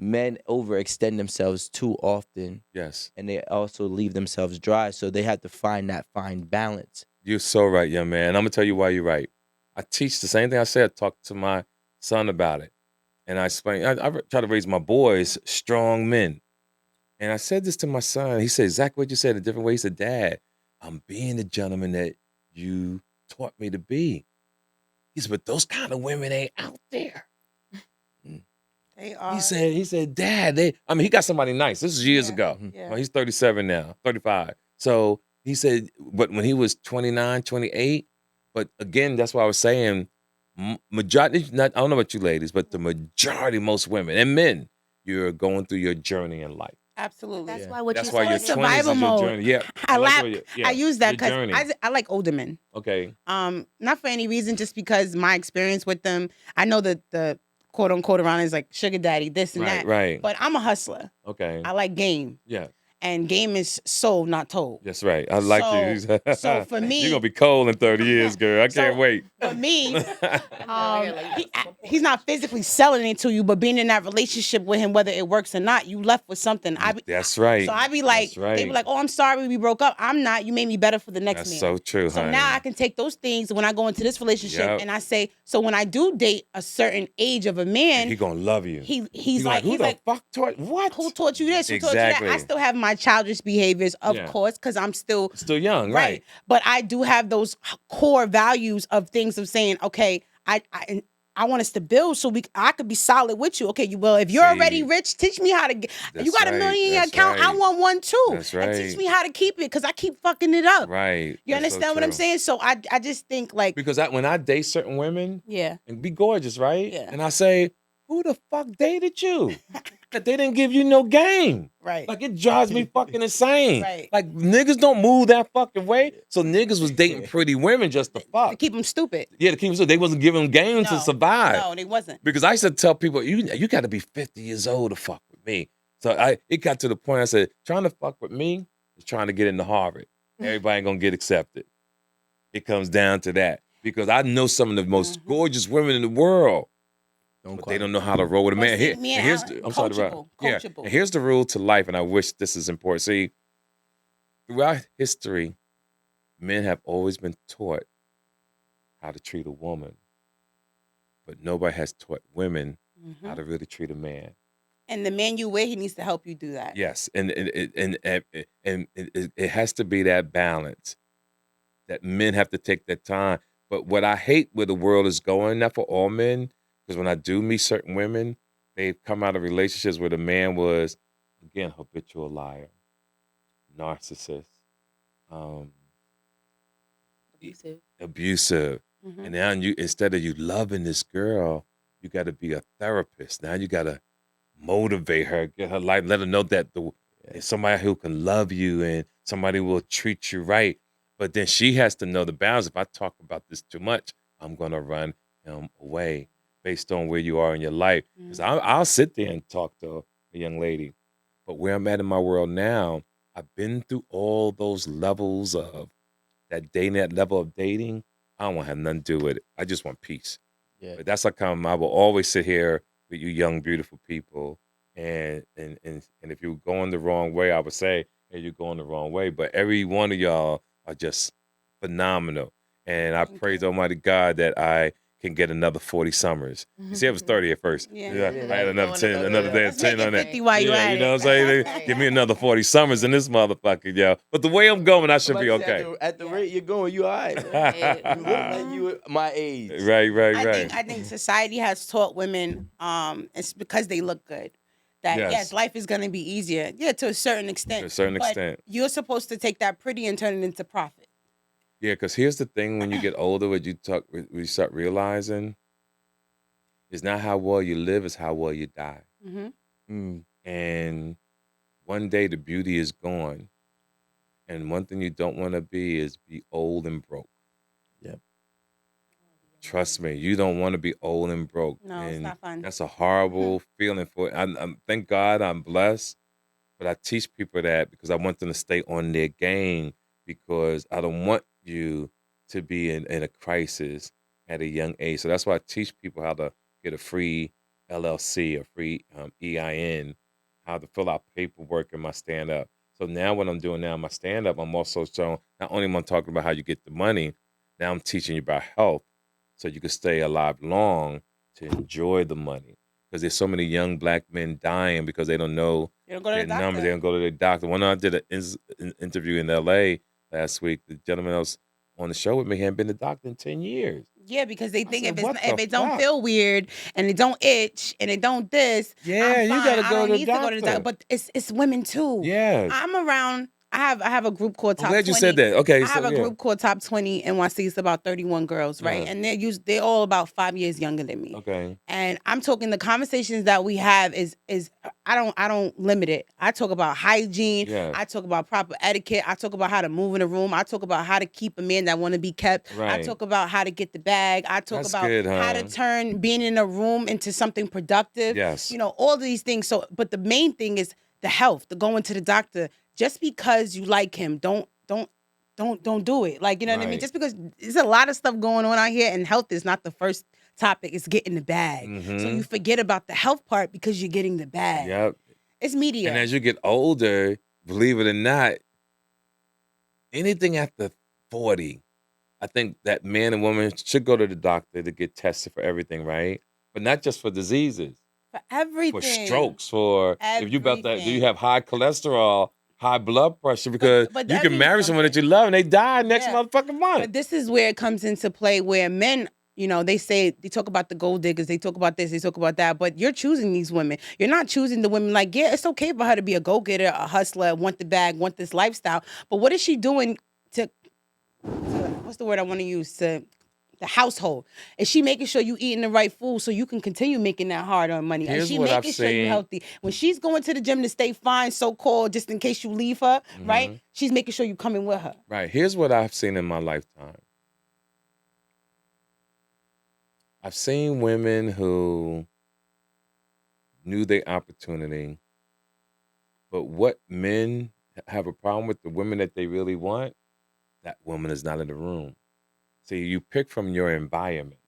men overextend themselves too often, Yes. and they also leave themselves dry. So they have to find that fine balance. You're so right, young man. I'm gonna tell you why you're right. I teach the same thing I said. Talk to my son about it, and I explain. I try to raise my boys strong men, and I said this to my son. He said exactly what you said in a different way. He said, "Dad, I'm being the gentleman that you taught me to be." He said, "But those kind of women ain't out there." Mm. They are. He said, Dad, I mean, he got somebody nice. This is years ago. Yeah. Well, he's 37 now, 35. So he said, but when he was 29, 28, but again, that's why I was saying, majority, I don't know about you ladies, but the majority, most women and men, you're going through your journey in life. Absolutely. That's why what That's you why said your is 20s survival is your mode. journey. Yeah. I use that your because journey. I like older men. Okay. Not for any reason, just because my experience with them. I know that the quote unquote around is like sugar daddy, this and that. Right. But I'm a hustler. Okay. I like game. Yeah. And game is sold, not told. That's right. I like you. So for me, you're gonna be cold in 30 years, girl. I can't wait. For me, he's not physically selling it to you, but being in that relationship with him, whether it works or not, you left with something. That's right. So I be like, they be like, oh, I'm sorry we broke up. I'm not. You made me better for the next man. That's so true, So honey. now I can take those things when I go into this relationship and I say, so when I do date a certain age of a man, he gonna love you. He's like, who the fuck taught what? Who taught you this? Who taught you that? I still have my childish behaviors, of course, because I'm still young, right? But I do have those core values of things of saying, okay, I want us to build so I could be solid with you. Okay, well, if you're already rich, teach me how to get. You got $1 million in your account. I want one too. That's right. And teach me how to keep it because I keep fucking it up. Right. You understand what I'm saying? So I just think like because when I date certain women, yeah, and be gorgeous, right? Yeah. And I say, who the fuck dated you? That they didn't give you no game. Right. Like it drives me fucking insane. Right. Like niggas don't move that fucking way. So niggas was dating pretty women just to fuck. To keep them stupid. Yeah, to keep them stupid. They wasn't giving them game to survive. No, they wasn't. Because I used to tell people, you got to be 50 years old to fuck with me. So it got to the point I said, trying to fuck with me is trying to get into Harvard. Everybody ain't gonna get accepted. It comes down to that. Because I know some of the most gorgeous women in the world. But they don't know how to roll with a man. I'm sorry to interrupt. Yeah. And here's the rule to life, and I wish this is important. See, throughout history, men have always been taught how to treat a woman, but nobody has taught women how to really treat a man. And the man you with, he needs to help you do that. Yes, and it has to be that balance that men have to take that time. But what I hate where the world is going, not for all men. Because when I do meet certain women, they've come out of relationships where the man was, again, habitual liar, narcissist, abusive. And now instead of you loving this girl, you got to be a therapist. Now you got to motivate her, get her life, let her know that somebody who can love you and somebody will treat you right. But then she has to know the bounds. If I talk about this too much, I'm going to run him away. Based on where you are in your life. Because I'll sit there and talk to a young lady. But where I'm at in my world now, I've been through all those levels of that level of dating. I don't want to have nothing to do with it. I just want peace. Yeah. But that's like I will always sit here with you young, beautiful people. And if you're going the wrong way, I would say, hey, you're going the wrong way. But every one of y'all are just phenomenal. And I praise Almighty God that I can get another 40 summers. You see, I was 30 at first. I had another 10, another day of 10 on that. 50 while you're at you know what I'm saying? Give me another 40 summers in this motherfucker, yo. But the way I'm going, I should be okay. At the rate you're going, you all right. You look like you my age. Right. I think society has taught women, it's because they look good. That yes, life is gonna be easier. Yeah, to a certain extent. To a certain extent. You're supposed to take that pretty and turn it into profit. Yeah, because here's the thing: when you get older, what you start realizing, it's not how well you live; it's how well you die. And one day the beauty is gone, and one thing you don't want to be old and broke. Yep. Trust me, you don't want to be old and broke. No, and it's not fun. That's a horrible feeling for it. I'm thank God I'm blessed, but I teach people that because I want them to stay on their game because I don't want you to be in a crisis at a young age. So that's why I teach people how to get a free LLC, a free EIN, how to fill out paperwork in my stand up. So now what I'm doing now, my stand up, I'm also showing, not only am I talking about how you get the money, now I'm teaching you about health so you can stay alive long to enjoy the money. Because there's so many young black men dying because they don't know their numbers. They don't go to their doctor. When I did an interview in LA last week, the gentleman that was on the show with me hadn't been to the doctor in 10 years. Yeah, because they think if it don't feel weird and it don't itch and it don't this, yeah, I'm fine. you gotta go I don't to need the to go to the doctor. But it's women too. Yes. I'm around. I have a group called Top 20. I'm glad you said that. Okay, I have a group called Top 20 NYC. It's about 31 girls, right? Yeah. And they're all about 5 years younger than me. Okay. And I'm talking the conversations that we have is I don't limit it. I talk about hygiene. Yes. I talk about proper etiquette. I talk about how to move in a room. I talk about how to keep a man that want to be kept. Right. I talk about how to get the bag. I talk That's about good, how to turn being in a room into something productive. Yes. You know, all of these things. So, but the main thing is the health, the going to the doctor. Just because you like him, don't do it. Like, you know what I mean? Just because there's a lot of stuff going on out here, and health is not the first topic. It's getting the bag. So you forget about the health part because you're getting the bag. Yep. It's media. And as you get older, believe it or not, anything after 40, I think that man and woman should go to the doctor to get tested for everything, right? But not just for diseases. For everything. For strokes, for everything. If you about that, do you have high cholesterol, high blood pressure? Because you can marry someone that you love and they die next motherfucking month. But this is where it comes into play where men, you know, they talk about the gold diggers, they talk about this, they talk about that, but you're choosing these women. You're not choosing the women like, yeah, it's okay for her to be a go-getter, a hustler, want the bag, want this lifestyle. But what is she doing to what's the word I want to use, to the household? Is she making sure you eating the right food so you can continue making that hard-earned money? Is she making sure you're healthy? When she's going to the gym to stay fine, so-called, just in case you leave her, right? She's making sure you coming with her. Right. Here's what I've seen in my lifetime. I've seen women who knew their opportunity, but what men have a problem with, the women that they really want, that woman is not in the room. See, you pick from your environment.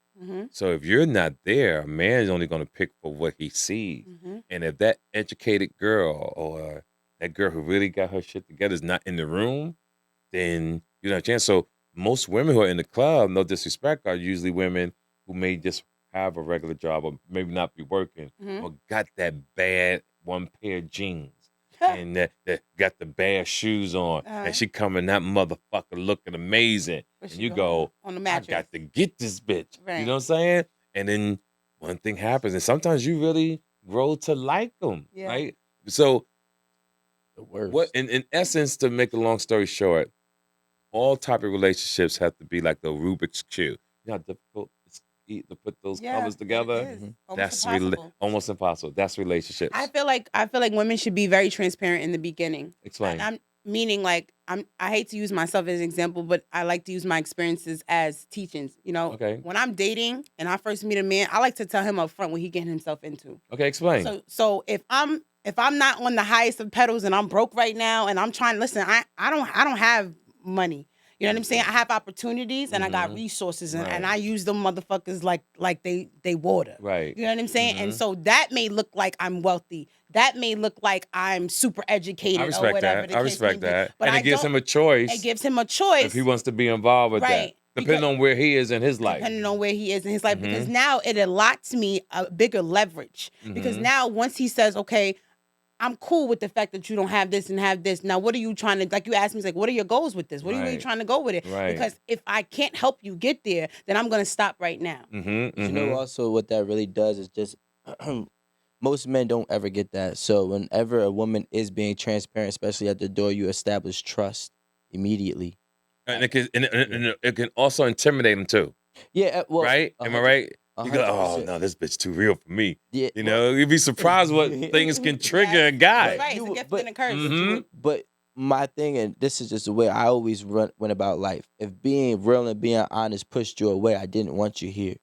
So if you're not there, a man is only going to pick for what he sees. And if that educated girl or that girl who really got her shit together is not in the room, then you don't have a chance. So most women who are in the club, no disrespect, are usually women who may just have a regular job or maybe not be working or got that bad one pair of jeans. And that got the bad shoes on, and she coming that motherfucker looking amazing, and you go, on the I mattress. got to get this bitch. Right. You know what I'm saying? And then one thing happens, and sometimes you really grow to like them, right? So, The worst. what in essence, to make a long story short, all type of relationships have to be like the Rubik's Cube. You know how difficult it's to put those colors together? That's almost impossible. That's relationships. I feel like women should be very transparent in the beginning. Explain. I'm meaning like I hate to use myself as an example, but I like to use my experiences as teachings. You know, when I'm dating and I first meet a man, I like to tell him up front what he getting himself into. Okay, explain. So if I'm not on the highest of pedals and I'm broke right now and I'm trying, listen, I don't have money. You know what I'm saying? I have opportunities and I got resources and I use them motherfuckers like they water. Right. You know what I'm saying? And so that may look like I'm wealthy. That may look like I'm super educated or whatever. I respect that. But and it gives him a choice. It gives him a choice. If he wants to be involved with that. Depending on where he is in his life. Depending on where he is in his life. Because now it allots me a bigger leverage. Because now once he says, okay, I'm cool with the fact that you don't have this and have this. Now, what are you trying to, like you asked me, like, what are your goals with this? What are you really trying to go with it? Because if I can't help you get there, then I'm going to stop right now. You know, also what that really does is just, most men don't ever get that. So whenever a woman is being transparent, especially at the door, you establish trust immediately. And it can also intimidate them too. Yeah, well. Right? Am I right? You go, oh, no, this bitch too real for me. Yeah, you know, you'd be surprised what things can trigger a guy. Right, it's a gift and a curse. But my thing, and this is just the way I always went about life. If being real and being honest pushed you away, I didn't want you here.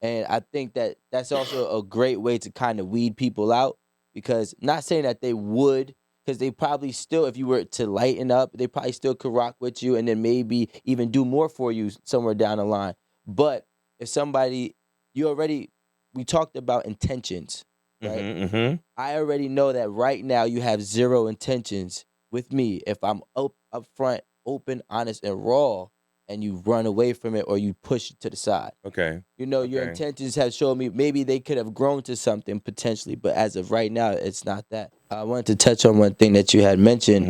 And I think that that's also a great way to kind of weed people out, because I'm not saying that they would, because they probably still, if you were to lighten up, they probably still could rock with you and then maybe even do more for you somewhere down the line. But if somebody, you already we talked about intentions, right? Mm-hmm. I already know that right now you have zero intentions with me if I'm up front, open, honest, and raw, and you run away from it or you push it to the side. Okay. You know, your Okay. intentions have shown me maybe they could have grown to something potentially, but as of right now, it's not that. I wanted to touch on one thing that you had mentioned,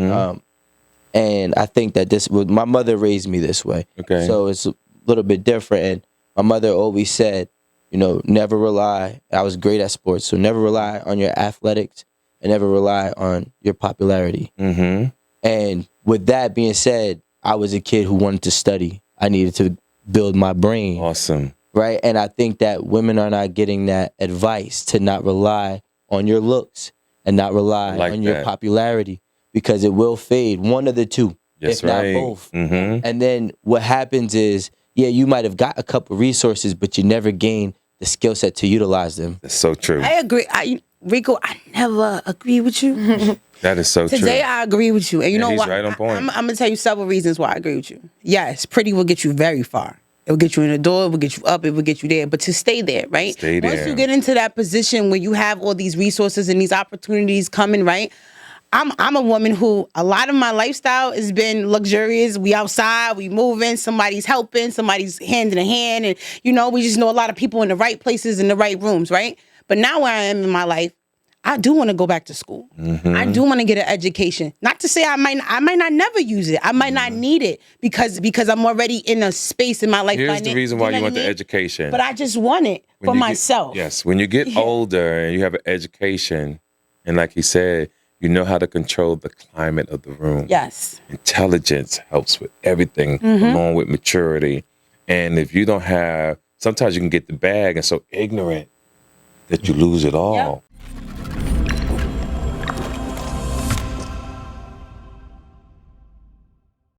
and I think that my mother raised me this way, Okay. so it's a little bit different. And my mother always said, you know, never rely. I was great at sports, so never rely on your athletics and never rely on your popularity. Mm-hmm. And with that being said, I was a kid who wanted to study. I needed to build my brain. Awesome. Right? And I think that women are not getting that advice to not rely on your looks and not rely on your popularity, because it will fade. One of the two, if not both. Mm-hmm. And then what happens is, yeah, you might have got a couple resources, but you never gain the skill set to utilize them. That's so true. I agree. Rico, I never agree with you. That is so true. Today I agree with you. And you know he's what? Right on point. I'm going to tell you several reasons why I agree with you. Yes, pretty will get you very far. It will get you in the door, it will get you up, it will get you there. But to stay there, right? Stay there. Once you get into that position where you have all these resources and these opportunities coming, right? I'm a woman who a lot of my lifestyle has been luxurious. We outside, we moving, somebody's helping, somebody's hand in hand. And, you know, we just know a lot of people in the right places, in the right rooms, right? But now where I am in my life, I do want to go back to school. Mm-hmm. I do want to get an education. Not to say I might not never use it. I might not need it because I'm already in a space in my life. Here's the reason why you want the education. But I just want it for myself. Yes, when you get older and you have an education, and like he said, you know how to control the climate of the room. Yes. Intelligence helps with everything, along with maturity. And if you don't have, sometimes you can get the bag and so ignorant that you lose it all. Yep.